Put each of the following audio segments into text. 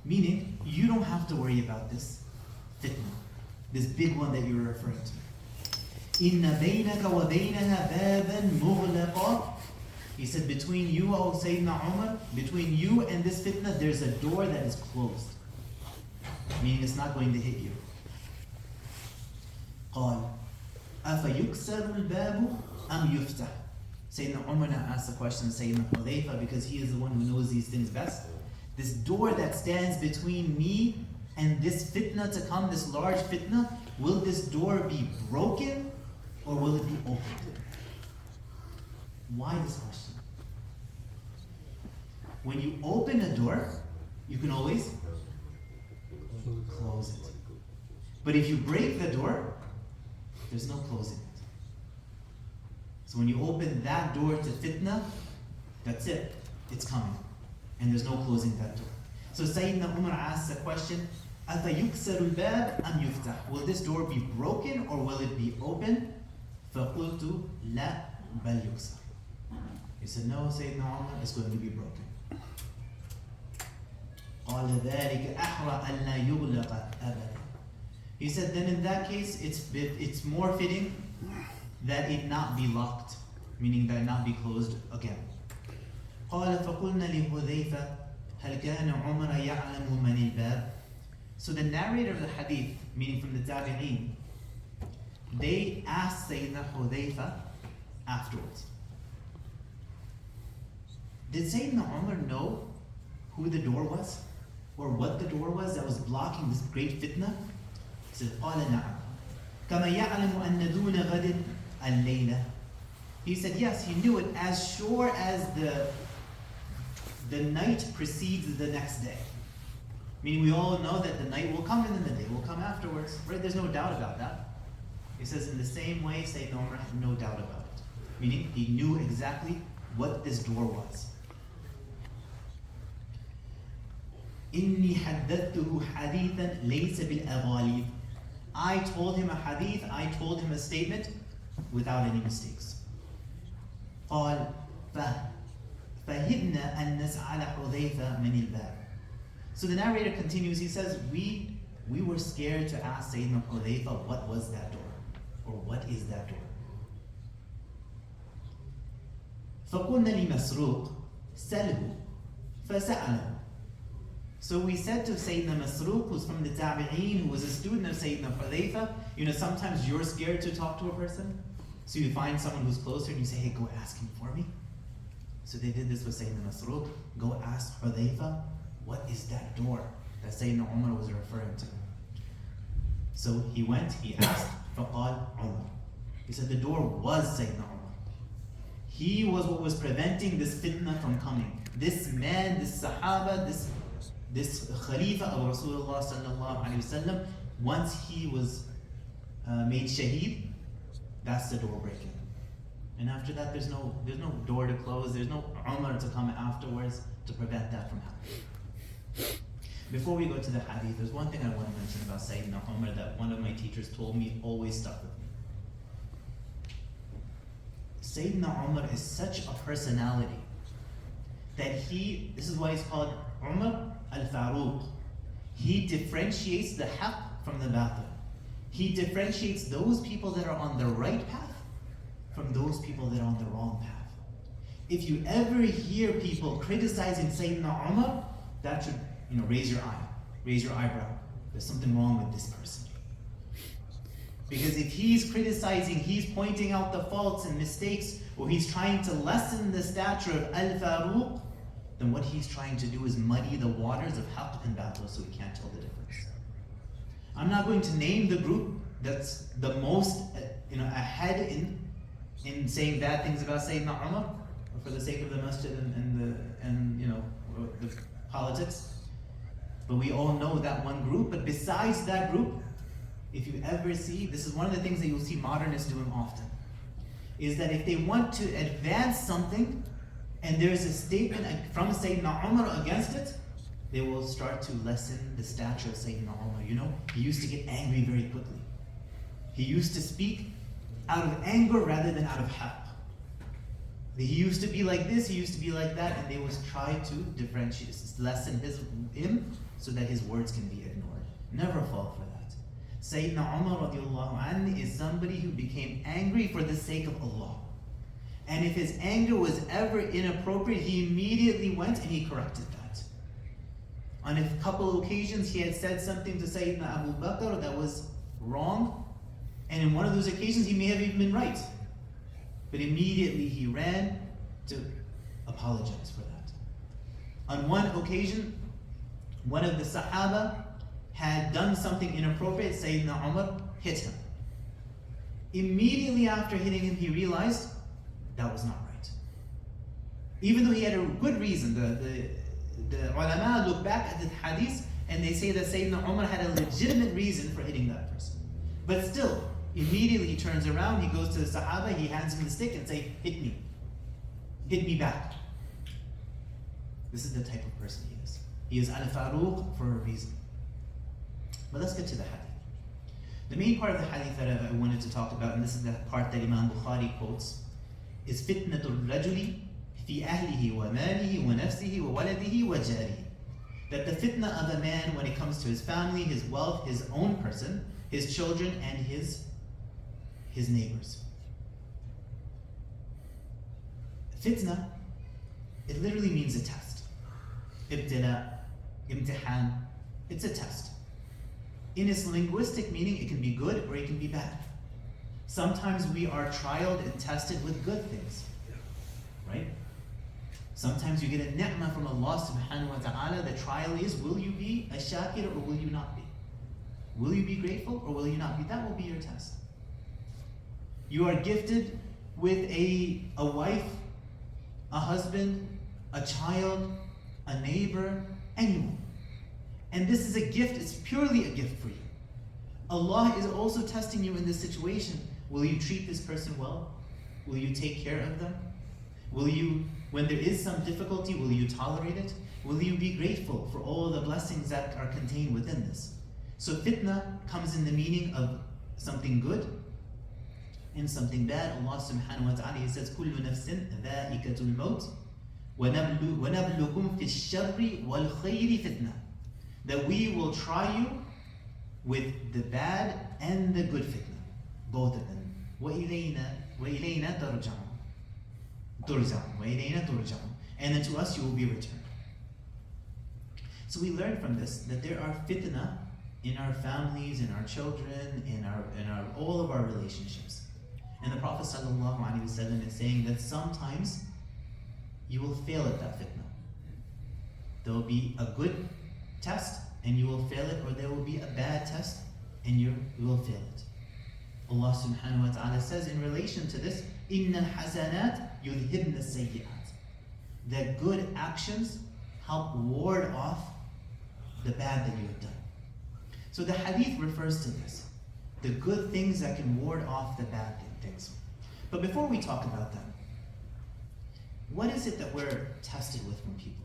Meaning, you don't have to worry about this fitna, this big one that you're referring to. إِنَّ بَيْنَكَ وَبَيْنَهَا بَابًا مُغْلَقًا. He said, between you, O Sayyidina Umar, between you and this fitna, there's a door that is closed. Meaning it's not going to hit you. قال أَفَيُكْسَرُ الْبَابُ أَمْ يُفْتَحُ. Sayyidina Umar now asked the question to Sayyidina Hudayfa, because he is the one who knows these things best. This door that stands between me and this fitna to come, this large fitna, will this door be broken or will it be opened? Why this question? When you open a door, you can always close it. But if you break the door, there's no closing it. So when you open that door to fitna, that's it. It's coming. And there's no closing that door. So Sayyidina Umar asks the question, أَفَيُكْسَرُ الْبَابِ أَمْ يُفْتَحُ. Will this door be broken or will it be open? فَقُلْتُ لَا بَلْ يُكْسَرُ. He said, no, Sayyidina Umar, it's going to be broken. قَالَ ذَلِكَ أَحْرَى أَنْ لَا يُغْلَقَ أَبَدًا. He said, then in that case, it's more fitting that it not be locked, meaning that it not be closed again. قال فقلنا لحذيفة هل كان عمر يعلم من الباب. So the narrator of the hadith, meaning from the tabi'een, they asked Sayyidina Hudayfa afterwards, did Sayyidina Umar know who the door was? Or what the door was that was blocking this great fitna? He said, قال نعم كما يعلم أن دون غد الليلة. He said, yes, he knew it as sure as the night precedes the next day. Meaning we all know that the night will come and then the day will come afterwards. Right? There's no doubt about that. He says in the same way, Sayyidina Umar had no doubt about it. Meaning he knew exactly what this door was. إِنِّي حَدَّثْتُهُ حَدِيثًا لَيْسَ بِالْأَغَالِيبِ. I told him a hadith, I told him a statement without any mistakes. قال فهبنا أن نسأل حذيفة من الباب. So the narrator continues, he says, we were scared to ask Sayyidina Hudayfa what was that door, or what is that door. فقلنا لمسروق سله فسأله. So we said to Sayyidina Masruq, who's from the Tabi'een, who was a student of Sayyidina Hudayfa, sometimes you're scared to talk to a person, so you find someone who's closer and you say, hey, go ask him for me. So they did this with Sayyidina Masruq. Go ask Hudayfa, what is that door that Sayyidina Umar was referring to? So he went, he asked, فَقَالْ Umar. He said the door was Sayyidina Umar. He was what was preventing this fitna from coming. This man, this Sahaba, this Khalifa of Rasulullah sallallahu alayhi wasallam, once he was made shaheed, that's the door breaking. And after that, there's no door to close. There's no Umar to come afterwards to prevent that from happening. Before we go to the hadith, there's one thing I want to mention about Sayyidina Umar that one of my teachers told me always stuck with me. Sayyidina Umar is such a personality that this is why he's called Umar al-Faruq. He differentiates the haqq from the batil. He differentiates those people that are on the right path from those people that are on the wrong path. If you ever hear people criticizing Sayyidina Umar, that should raise your eyebrow. There's something wrong with this person. Because if he's criticizing, he's pointing out the faults and mistakes, or he's trying to lessen the stature of al-Faruq, then what he's trying to do is muddy the waters of haqq and batil so we can't tell the difference. I'm not going to name the group that's the most ahead in saying bad things about Sayyidina Umar, for the sake of the masjid and the politics. But we all know that one group. But besides that group, if you ever see, this is one of the things that you'll see modernists doing often, is that if they want to advance something and there's a statement from Sayyidina Umar against it, they will start to lessen the stature of Sayyidina Umar. He used to get angry very quickly. He used to speak out of anger rather than out of haqq. He used to be like this, he used to be like that, and they was try to differentiate, lessen him so that his words can be ignored. Never fall for that. Sayyidina Umar radiallahu anhu is somebody who became angry for the sake of Allah. And if his anger was ever inappropriate, he immediately went and he corrected that. On a couple occasions, he had said something to Sayyidina Abu Bakr that was wrong, and in one of those occasions, he may have even been right. But immediately he ran to apologize for that. On one occasion, one of the Sahaba had done something inappropriate. Sayyidina Umar hit him. Immediately after hitting him, he realized that was not right. Even though he had a good reason, the ulama look back at the hadith and they say that Sayyidina Umar had a legitimate reason for hitting that person. But still, immediately he turns around, he goes to the Sahaba, he hands him the stick and say, hit me. Hit me back. This is the type of person he is. He is al-Faruq for a reason. But let's get to the hadith. The main part of the hadith that I wanted to talk about, and this is the part that Imam Bukhari quotes, is fitnatul rajuli fi ahlihi wa malihi wa nafsihi wa waladihi wa jarihi. That the fitna of a man when it comes to his family, his wealth, his own person, his children, and his neighbors. Fitna, it literally means a test. Ibtila, imtihan, it's a test. In its linguistic meaning, it can be good or it can be bad. Sometimes we are trialed and tested with good things, right? Sometimes you get a ni'mah from Allah subhanahu wa ta'ala. The trial is, will you be a shakir or will you not be? Will you be grateful or will you not be? That will be your test. You are gifted with a wife, a husband, a child, a neighbor, anyone. And this is a gift, it's purely a gift for you. Allah is also testing you in this situation. Will you treat this person well? Will you take care of them? Will you, when there is some difficulty, will you tolerate it? Will you be grateful for all the blessings that are contained within this? So fitna comes in the meaning of something good and something bad. Allah subhanahu wa ta'ala, He says, كُلُّ نَفْسٍ ذَائِكَةُ الْمَوْتِ وَنَبْلُكُمْ فِي الشَّرِّ وَالْخَيْرِ فِتْنَةً. That we will try you with the bad and the good fitna, both of them. وَإِلَيْنَا تُرْجَعُونَ. And then to us you will be returned. So we learn from this that there are fitna in our families, in our children, in our all of our relationships. And the Prophet ﷺ is saying that sometimes you will fail at that fitna. There will be a good test and you will fail it, or there will be a bad test and you will fail it. Allah subhanahu wa ta'ala says in relation to this, إِنَّ الْحَسَنَاتِ يُذْهِبْنَ السَّيِّئَاتِ. That good actions help ward off the bad that you have done. So the hadith refers to this, the good things that can ward off the bad things. But before we talk about that, what is it that we're tested with from people?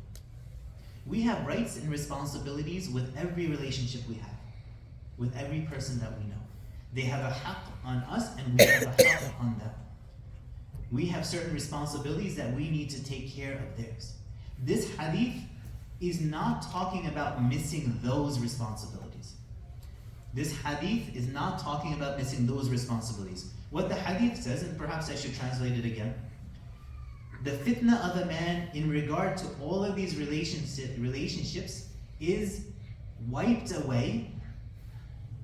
We have rights and responsibilities with every relationship we have, with every person that we know. They have a haqq on us and we have a haqq on them. We have certain responsibilities that we need to take care of theirs. This hadith is not talking about missing those responsibilities. This hadith is not talking about missing those responsibilities. What the hadith says, and perhaps I should translate it again, the fitna of a man in regard to all of these relationships is wiped away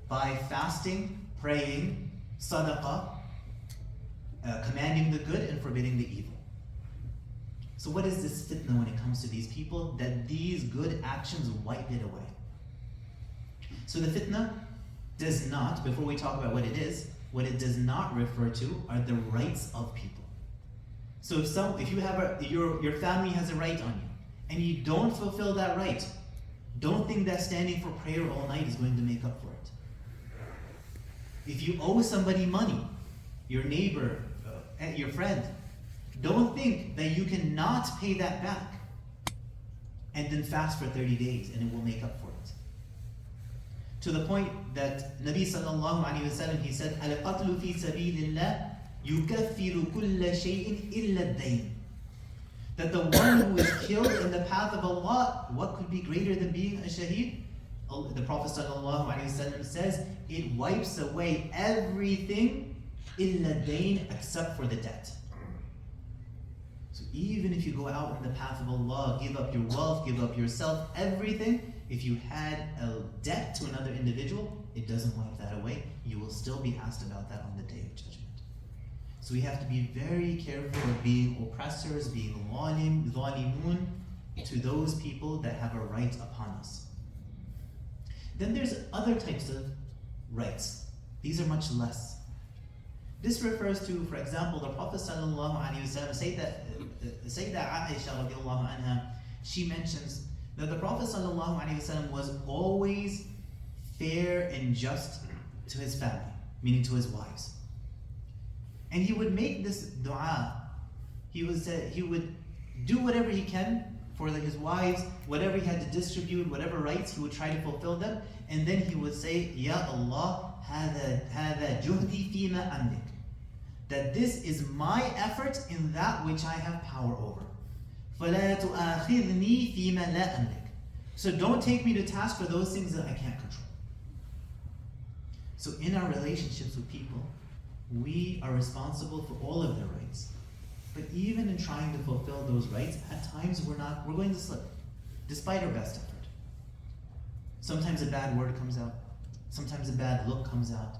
by fasting, praying, sadaqah, commanding the good and forbidding the evil. So what is this fitna when it comes to these people? That these good actions wipe it away. So the fitna does not, before we talk about what it does not refer to are the rights of people. So if you have your family has a right on you, and you don't fulfill that right, don't think that standing for prayer all night is going to make up for it. If you owe somebody money, your neighbor, your friend, don't think that you cannot pay that back and then fast for 30 days and it will make up for it. To the point that Nabi sallallahu alayhi wa sallam, he said, Al-qatlu fi sabilillah yukaffiru kulla shay'in illa ad-dayn. That the one who is killed in the path of Allah, what could be greater than being a shaheed? The Prophet ﷺ says, it wipes away everything illa dain, except for the debt. So even if you go out in the path of Allah, give up your wealth, give up yourself, everything, if you had a debt to another individual, it doesn't wipe that away. You will still be asked about that on the Day of Judgment. So we have to be very careful of being oppressors, being zalimun to those people that have a right upon us. Then there's other types of rights. These are much less. This refers to, for example, the Prophet ﷺ, Sayyidah Aisha radiallahu anha, she mentions that the Prophet ﷺ was always fair and just to his family, meaning to his wives. And he would make this dua. He would do whatever he can for his wives, whatever he had to distribute, whatever rights, he would try to fulfill them. And then he would say, Ya Allah, هذا جهدي فيما أملك. That this is my effort in that which I have power over. فلا تؤاخذني فيما لا أملك. So don't take me to task for those things that I can't control. So in our relationships with people, we are responsible for all of their rights. But even in trying to fulfill those rights, at times we're going to slip, despite our best effort. Sometimes a bad word comes out. Sometimes a bad look comes out.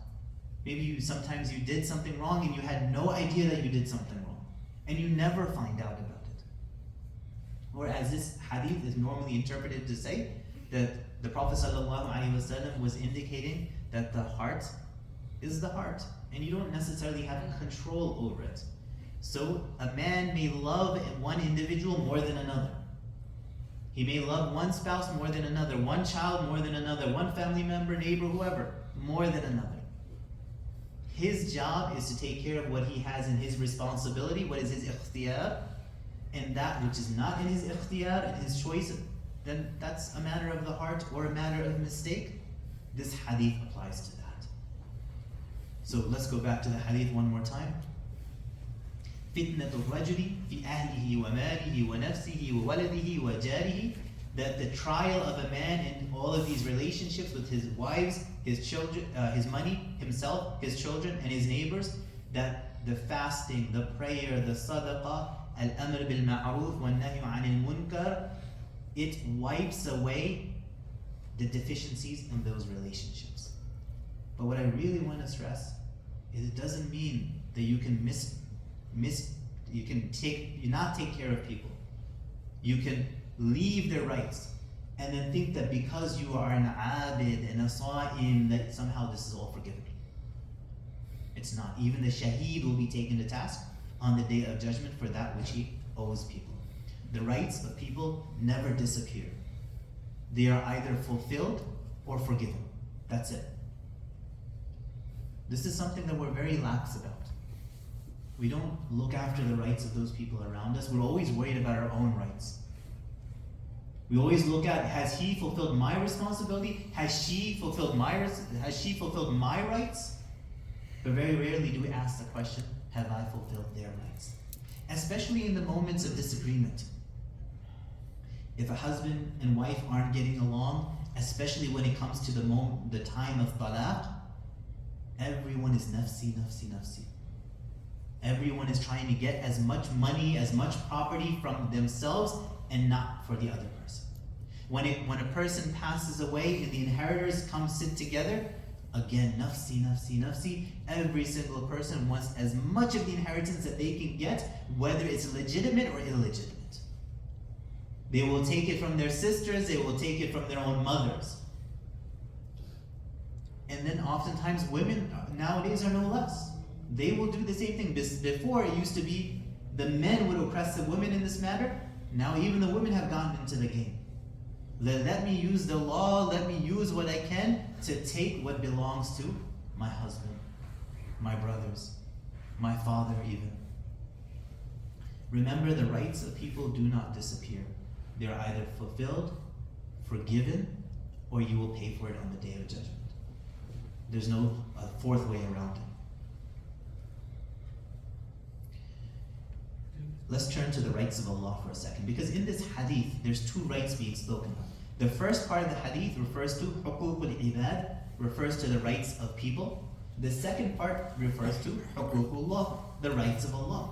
Maybe sometimes you did something wrong and you had no idea that you did something wrong. And you never find out about it. Whereas this hadith is normally interpreted to say that the Prophet ﷺ was indicating that the heart is the heart. And you don't necessarily have control over it. So a man may love one individual more than another. He may love one spouse more than another, one child more than another, one family member, neighbor, whoever, more than another. His job is to take care of what he has in his responsibility, what is his ikhtiyar, and that which is not in his ikhtiyar and his choice, then that's a matter of the heart or a matter of mistake. This hadith applies to that. So let's go back to the hadith one more time. فِتْنَةُ الرَّجُلِ فِي أَهْلِهِ وَمَالِهِ وَنَفْسِهِ وَوَلَدِهِ وَجَارِهِ. That the trial of a man in all of these relationships with his wives, his children, his money, himself, his children, and his neighbors, that the fasting, the prayer, the sadaqah, al-amr bil-ma'ruf wa-nahy 'anil munkar, it wipes away the deficiencies in those relationships. But what I really want to stress is it doesn't mean that you can not take care of people. You can leave their rights and then think that because you are an abid and a sa'im that somehow this is all forgiven. It's not. Even the shaheed will be taken to task on the Day of Judgment for that which he owes people. The rights of people never disappear. They are either fulfilled or forgiven. That's it. This is something that we're very lax about. We don't look after the rights of those people around us. We're always worried about our own rights. We always look at, has he fulfilled my responsibility? Has she fulfilled my rights? But very rarely do we ask the question, have I fulfilled their rights? Especially in the moments of disagreement. If a husband and wife aren't getting along, especially when it comes to the time of talaq, everyone is nafsi, nafsi, nafsi. Everyone is trying to get as much money, as much property from themselves and not for the other person. When a person passes away and the inheritors come sit together, again, nafsi, nafsi, nafsi. Every single person wants as much of the inheritance that they can get, whether it's legitimate or illegitimate. They will take it from their sisters, they will take it from their own mothers. And then oftentimes women nowadays are no less. They will do the same thing. Before it used to be the men would oppress the women in this matter. Now even the women have gotten into the game. Let me use the law, let me use what I can to take what belongs to my husband, my brothers, my father even. Remember, the rights of people do not disappear. They are either fulfilled, forgiven, or you will pay for it on the Day of Judgment. There's no fourth way around it. let's turn to the rights of Allah for a second, because in this hadith, there's two rights being spoken of. The first part of the hadith refers to حقوق العباد, refers to the rights of people. The second part refers to حقوق الله, the rights of Allah.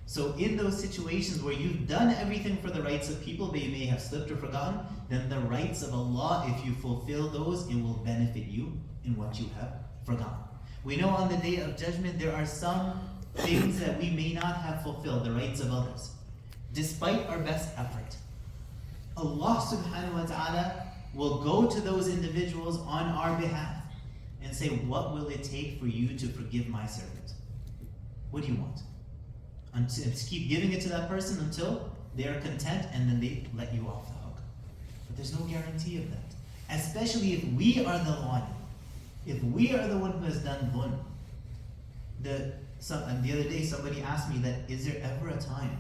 So in those situations where you've done everything for the rights of people, but you may have slipped or forgotten, then the rights of Allah, if you fulfill those, it will benefit you in what you have forgotten. We know on the day of judgment, there are some things that we may not have fulfilled, the rights of others, despite our best effort. Allah subhanahu wa ta'ala will go to those individuals on our behalf and say, what will it take for you to forgive my servant? What do you want? And just keep giving it to that person until they are content, and then they let you off the hook. But there's no guarantee of that. Especially if we are the one, if we are the one who has done dhulm. And the other day somebody asked me that, is there ever a time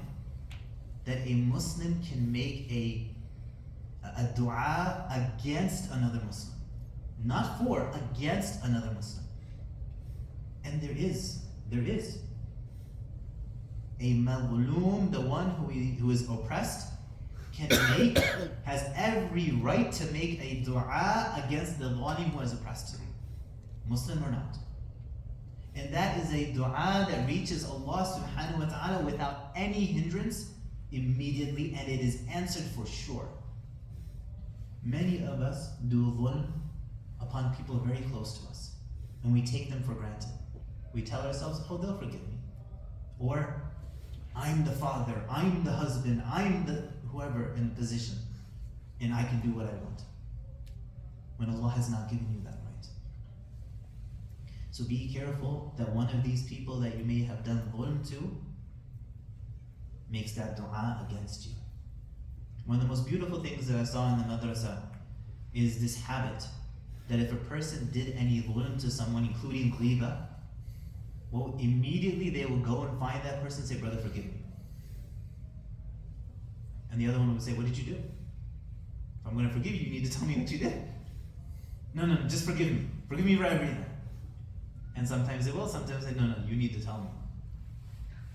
that a Muslim can make a dua against another Muslim? Not for, against another Muslim. And there is. A mazloom, the one who is oppressed, has every right to make a dua against the zalim who has oppressed him, Muslim or not. And that is a dua that reaches Allah subhanahu wa ta'ala without any hindrance immediately, and it is answered for sure. Many of us do dhulm upon people very close to us, and we take them for granted. We tell ourselves, oh, they'll forgive me. Or, I'm the father, I'm the husband, I'm the whoever in position, and I can do what I want. When Allah has not given you that right. So be careful that one of these people that you may have done dhulm to makes that dua against you. One of the most beautiful things that I saw in the madrasa is this habit that if a person did any dhulm to someone, including ghiba, well, immediately they will go and find that person and say, brother, forgive me. And the other one would say, what did you do? If I'm going to forgive you, you need to tell me what you did. No, just forgive me. Forgive me for everything. And sometimes they will, sometimes they say, no, you need to tell me.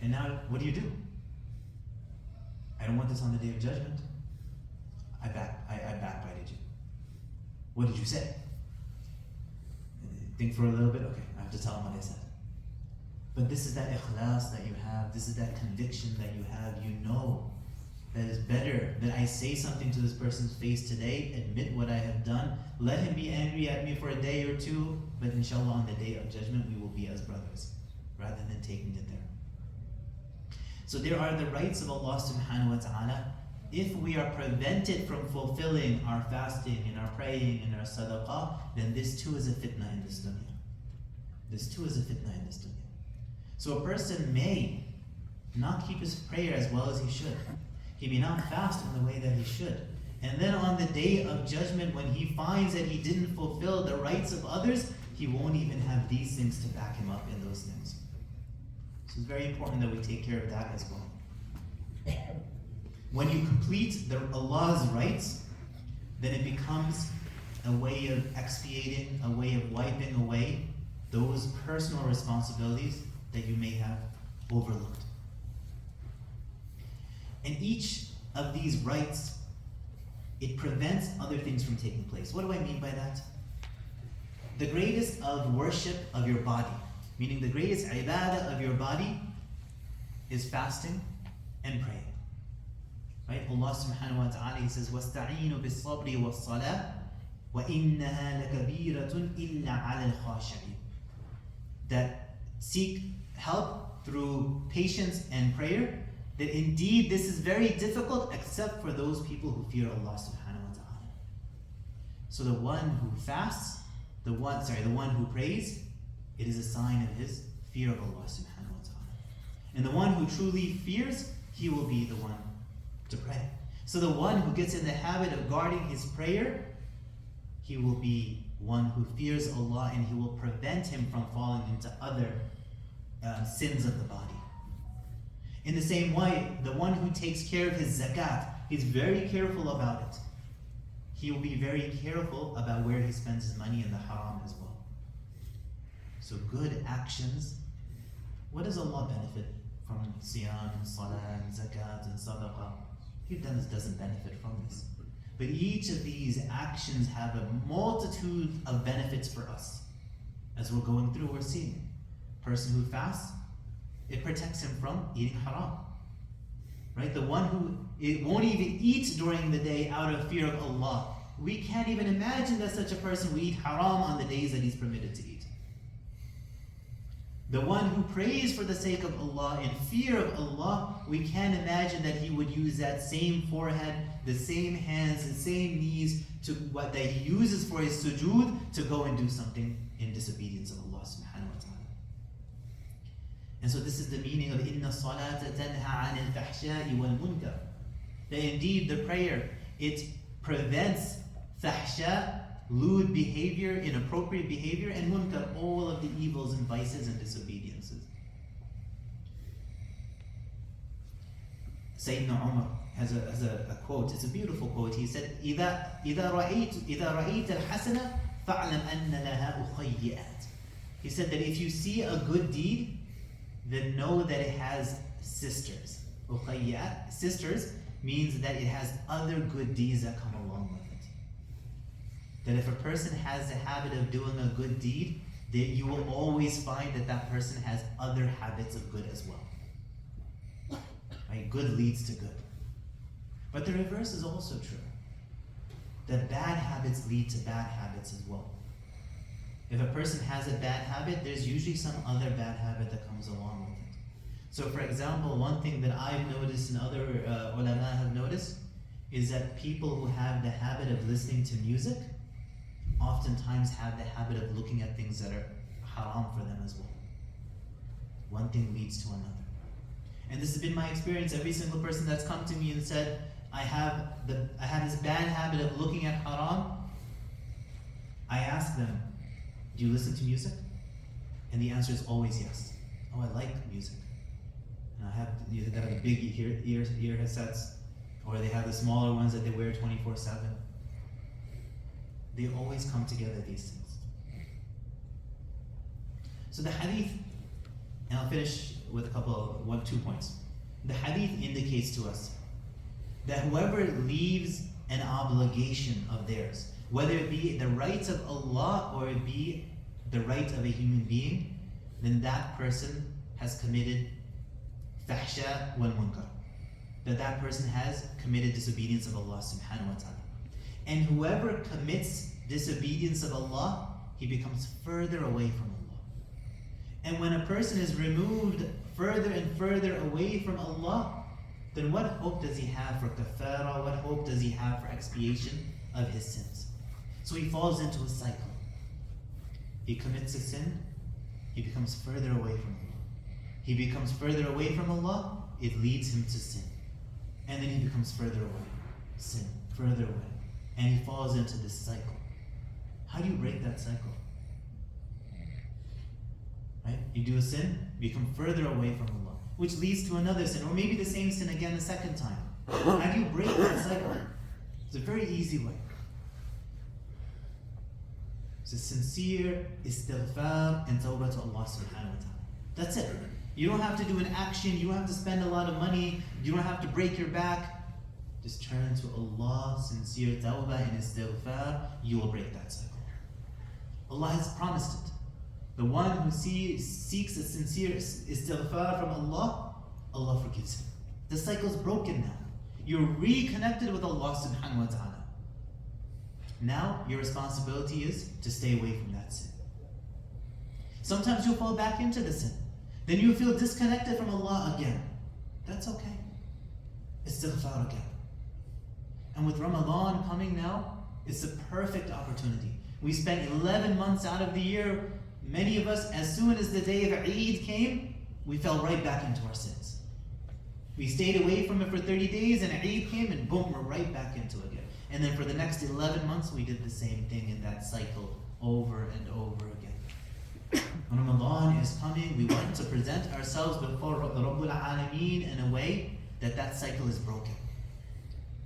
And now, what do? I don't want this on the day of judgment. I backbited you. What did you say? Think for a little bit, okay, I have to tell them what I said. But this is that ikhlas that you have, this is that conviction that you have. You know that it's better that I say something to this person's face today, admit what I have done, let him be angry at me for a day or two, but inshallah on the day of judgment we will be as brothers, rather than taking it there. So there are the rights of Allah subhanahu wa ta'ala. If we are prevented from fulfilling our fasting and our praying and our sadaqah, then this too is a fitna in this dunya. This too is a fitna in this dunya. So a person may not keep his prayer as well as he should. He may not fast in the way that he should. And then on the day of judgment, when he finds that he didn't fulfill the rights of others, he won't even have these things to back him up in those things. So it's very important that we take care of that as well. When you complete Allah's rights, then it becomes a way of expiating, a way of wiping away those personal responsibilities that you may have overlooked. And each of these rights, it prevents other things from taking place. What do I mean by that? The greatest of worship of your body, meaning the greatest ibadah of your body, is fasting and praying. Right? Allah subhanahu wa ta'ala, He says, وَاسْتَعِينُوا بِالصَّبْرِ وَالصَّلَاةِ وَإِنَّهَا لَكَبِيرَةٌ إِلَّا عَلَى الْخَاشِعِينَ. That seek help through patience and prayer, that indeed this is very difficult except for those people who fear Allah subhanahu wa ta'ala. So the one who fasts, the one who prays, it is a sign of his fear of Allah subhanahu wa ta'ala. And the one who truly fears, he will be the one to pray. So the one who gets in the habit of guarding his prayer, he will be one who fears Allah, and He will prevent him from falling into other sins of the body. In the same way, the one who takes care of his zakat, he's very careful about it. He will be very careful about where he spends his money in the haram as well. So good actions, what does Allah benefit from siyam, and salah, and zakat, and sadaqah. He doesn't benefit from this. But each of these actions have a multitude of benefits for us. As we're going through, we're seeing. Person who fasts, it protects him from eating haram. Right? The one who won't even eat during the day out of fear of Allah. We can't even imagine that such a person will eat haram on the days that he's permitted to eat. The one who prays for the sake of Allah, in fear of Allah, we can't imagine that he would use that same forehead, the same hands, the same knees, to what that he uses for his sujood, to go and do something in disobedience of Allah subhanahu wa ta'ala. And so this is the meaning of Inna salata tanha anil fahsha'i wal munkar. That indeed the prayer, it prevents fahsha, lewd behavior, inappropriate behavior, and munkar, all of the evils and vices and disobediences. Sayyidina Umar has a quote, it's a beautiful quote. He said, إِذَا رَأَيْتَ الْحَسَنَةَ فَاعْلَمْ أَنَّ لَهَا أُخَيِّئَاتٍ. He said that if you see a good deed, then know that it has sisters. أُخَيِّئَات, sisters, means that it has other good deeds that come along with it. That if a person has the habit of doing a good deed, that you will always find that that person has other habits of good as well. Right? Good leads to good. But the reverse is also true. That bad habits lead to bad habits as well. If a person has a bad habit, there's usually some other bad habit that comes along with it. So for example, one thing that I've noticed and other ulama have noticed is that people who have the habit of listening to music oftentimes have the habit of looking at things that are haram for them as well. One thing leads to another. And this has been my experience. Every single person that's come to me and said, I have this bad habit of looking at haram, I ask them, do you listen to music? And the answer is always yes. Oh, I like music. And I have either they have the big ear headsets, or they have the smaller ones that they wear 24/7. They always come together, these things. So the hadith, and I'll finish with two points. The hadith indicates to us that whoever leaves an obligation of theirs, whether it be the rights of Allah or it be the right of a human being, then that person has committed fahsha wal munkar. That person has committed disobedience of Allah subhanahu wa ta'ala. And whoever commits disobedience of Allah, he becomes further away from Allah. And when a person is removed further and further away from Allah, then what hope does he have for kafara? What hope does he have for expiation of his sins? So he falls into a cycle. He commits a sin, he becomes further away from Allah. He becomes further away from Allah, it leads him to sin. And then he becomes further away, sin, further away. And he falls into this cycle. How do you break that cycle? Right? You do a sin, become further away from Allah, which leads to another sin, or maybe the same sin again a second time. How do you break that cycle? It's a very easy way. It's a sincere istighfar and tawbah to Allah subhanahu wa ta'ala. That's it. You don't have to do an action, you don't have to spend a lot of money, you don't have to break your back. Just turn to Allah, sincere tawbah and istighfar, you will break that cycle. Allah has promised it. The one who seeks a sincere istighfar from Allah, Allah forgives him. The cycle's broken now. You're reconnected with Allah subhanahu wa ta'ala. Now, your responsibility is to stay away from that sin. Sometimes you'll fall back into the sin. Then you feel disconnected from Allah again. That's okay. Istighfar again. And with Ramadan coming now, it's a perfect opportunity. We spent 11 months out of the year. Many of us, as soon as the day of Eid came, we fell right back into our sins. We stayed away from it for 30 days and Eid came and boom, we're right back into it again. And then for the next 11 months, we did the same thing in that cycle over and over again. When Ramadan is coming, we want to present ourselves before Rabbul Alameen in a way that cycle is broken.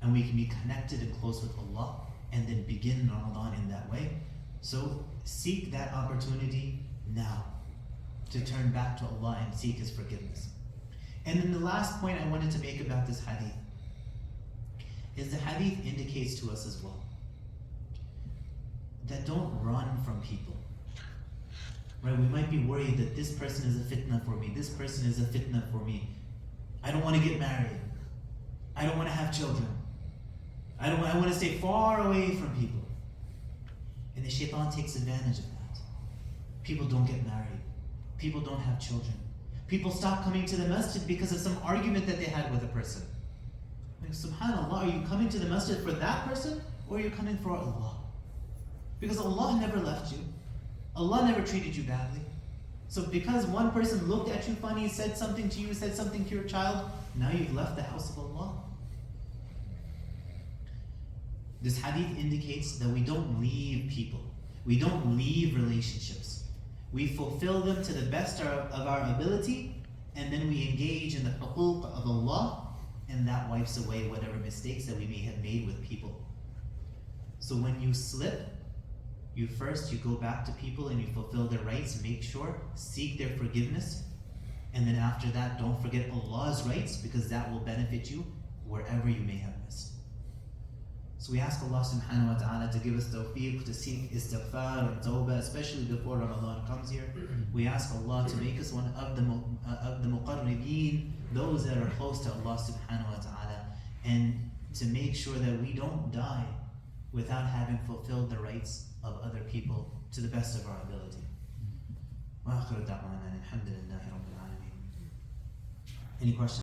And we can be connected and close with Allah and then begin Ramadan in that way. So seek that opportunity now to turn back to Allah and seek His forgiveness. And then the last point I wanted to make about this hadith is the hadith indicates to us as well that don't run from people. Right? We might be worried that this person is a fitna for me, this person is a fitna for me. I don't want to get married. I don't want to have children. I want to stay far away from people. And the shaitan takes advantage of that. People don't get married. People don't have children. People stop coming to the masjid because of some argument that they had with a person. Like, subhanAllah, are you coming to the masjid for that person or are you coming for Allah? Because Allah never left you. Allah never treated you badly. So because one person looked at you funny, said something to you, said something to your child, now you've left the house of Allah. This hadith indicates that we don't leave people. We don't leave relationships. We fulfill them to the best of our ability, and then we engage in the huquq of Allah, and that wipes away whatever mistakes that we may have made with people. So when you slip, you go back to people and you fulfill their rights, make sure, seek their forgiveness, and then after that, don't forget Allah's rights, because that will benefit you wherever you may have missed. So we ask Allah subhanahu wa ta'ala to give us tawfiq to seek istighfar and tawbah, especially before Ramadan comes here. We ask Allah to make us one of the muqarribeen, those that are close to Allah subhanahu wa ta'ala, and to make sure that we don't die without having fulfilled the rights of other people to the best of our ability. Wa akhiru da'wana alhamdulillahi rabbil alameen. Any questions?